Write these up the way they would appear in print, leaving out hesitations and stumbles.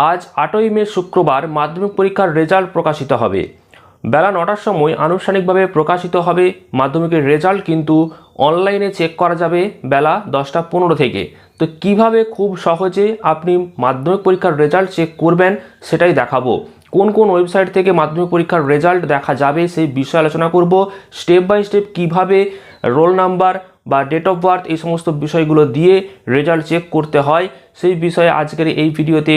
আজ 8ই মে শুক্রবার মাধ্যমিক পরীক্ষার রেজাল্ট প্রকাশিত হবে। বেলা 9টার সময় আনুষ্ঠানিকভাবে প্রকাশিত হবে মাধ্যমিকের রেজাল্ট, কিন্তু অনলাইনে চেক করা যাবে বেলা 10টা 15 থেকে। তো কিভাবে খুব সহজে আপনি মাধ্যমিক পরীক্ষার রেজাল্ট চেক করবেন সেটাই দেখাবো। কোন কোন ওয়েবসাইট থেকে মাধ্যমিক পরীক্ষার রেজাল্ট দেখা যাবে সেই বিষয়ে আলোচনা করব। স্টেপ বাই স্টেপ কিভাবে রোল নাম্বার বা ডেট অফ বার্থ এই সমস্ত বিষয়গুলো দিয়ে রেজাল্ট চেক করতে হয় সেই বিষয়ে আজকের এই ভিডিওতে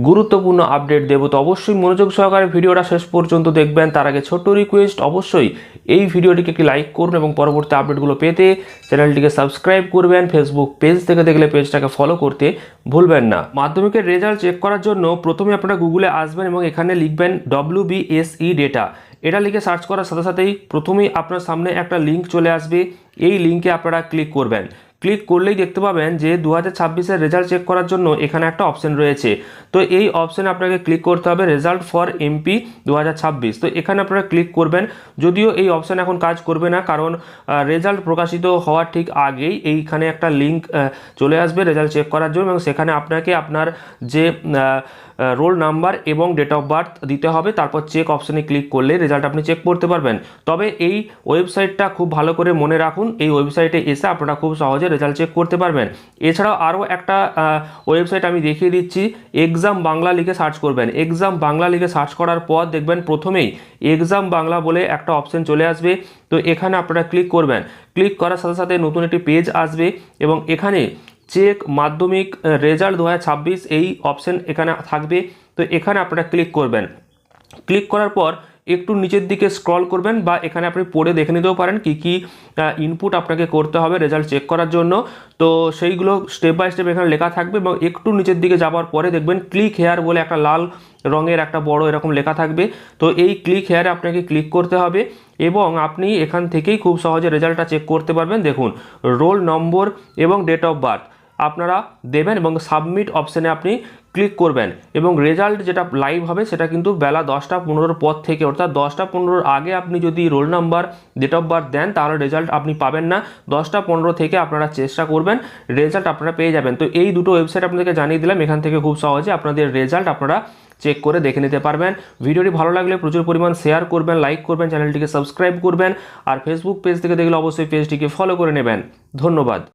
গুরুত্বপূর্ণ আপডেট দেব। তো অবশ্যই মনোযোগ সহকারে ভিডিওটা শেষ পর্যন্ত দেখবেন। তার আগে ছোট্ট রিকোয়েস্ট, অবশ্যই এই ভিডিওটিকে একটি লাইক করুন এবং পরবর্তী আপডেটগুলো পেতে চ্যানেলটিকে সাবস্ক্রাইব করবেন। ফেসবুক পেজ থেকে দেখলে পেজটাকে ফলো করতে ভুলবেন না। মাধ্যমিকের রেজাল্ট চেক করার জন্য প্রথমে আপনারা গুগলে আসবেন এবং এখানে লিখবেন WBSE ডেটা। এটা লিখে সার্চ করার সাথে সাথেই প্রথমেই আপনার সামনে একটা লিঙ্ক চলে আসবে। এই লিঙ্কে আপনারা ক্লিক করবেন। ক্লিক করলেই দেখতে পাবেন যে 2026-এর রেজাল্ট চেক করার জন্য এখানে একটা অপশন রয়েছে। তো এই অপশানে আপনাকে ক্লিক করতে হবে রেজাল্ট ফর MP 2026। তো এখানে আপনারা ক্লিক করবেন। যদিও এই অপশান এখন কাজ করবে না, কারণ রেজাল্ট প্রকাশিত হওয়ার ঠিক আগেই এইখানে একটা লিঙ্ক চলে আসবে রেজাল্ট চেক করার জন্য, এবং সেখানে আপনাকে আপনার যে রোল নাম্বার এবং ডেট অফ বার্থ দিতে হবে। তারপর চেক অপশানে ক্লিক করলে রেজাল্ট আপনি চেক করতে পারবেন। তবে এই ওয়েবসাইটটা খুব ভালো করে মনে রাখুন, এই ওয়েবসাইটে এসে আপনারা খুব সহজে রেজাল্ট চেক করতে পারবেন। এছাড়াও আরও একটা ওয়েবসাইট আমি দেখিয়ে দিচ্ছি। এক্সাম বাংলা লিখে সার্চ করবেন। এক্সাম বাংলা লিখে সার্চ করার পর দেখবেন প্রথমেই এক্সাম বাংলা বলে একটা অপশান চলে আসবে। তো এখানে আপনারা ক্লিক করবেন। ক্লিক করার সাথে সাথে নতুন একটি পেজ আসবে এবং এখানে চেক মাধ্যমিক রেজাল্ট 2026 এই অপশান এখানে থাকবে। তো এখানে আপনারা ক্লিক করবেন। ক্লিক করার পর একটু নিচের দিকে স্ক্রল করবেন, বা এখানে আপনি পড়ে দেখে নিতেও পারেন কি কি ইনপুট আপনাকে করতে হবে রেজাল্ট চেক করার জন্য। তো সেইগুলো স্টেপ বাই স্টেপ এখানে লেখা থাকবে, এবং একটু নিচের দিকে যাওয়ার পরে দেখবেন ক্লিক হেয়ার বলে একটা লাল রঙের একটা বড় এরকম লেখা থাকবে। তো এই ক্লিক হেয়ারে আপনাকে ক্লিক করতে হবে এবং আপনি এখান থেকেই খুব সহজে রেজাল্টটা চেক করতে পারবেন। দেখুন রোল নম্বর এবং ডেট অফ বার্থ আপনারা দেবেন এবং সাবমিট অপশানে আপনি ক্লিক করবেন, এবং রেজাল্ট যেটা লাইভ হবে সেটা কিন্তু বেলা 10টা 15 পর থেকে, অর্থাৎ 10টা 15 আগে আপনি যদি roll number date of birth দেন তাহলে রেজাল্ট আপনি পাবেন না। 10টা 15 থেকে আপনারা চেষ্টা করবেন, রেজাল্ট আপনারা পেয়ে যাবেন। তো এই দুটো ওয়েবসাইট আপনাদেরকে জানিয়ে দিলাম। এখান থেকে খুব সহজে আপনাদের রেজাল্ট আপনারা চেক করে দেখে নিতে পারবেন। ভিডিওটি ভালো লাগলে প্রচুর পরিমাণ শেয়ার করবেন, লাইক করবেন, চ্যানেলটিকে সাবস্ক্রাইব করবেন, আর ফেসবুক পেজ থেকে দেখলে অবশ্যই পেজটিকে ফলো করে নেবেন। ধন্যবাদ।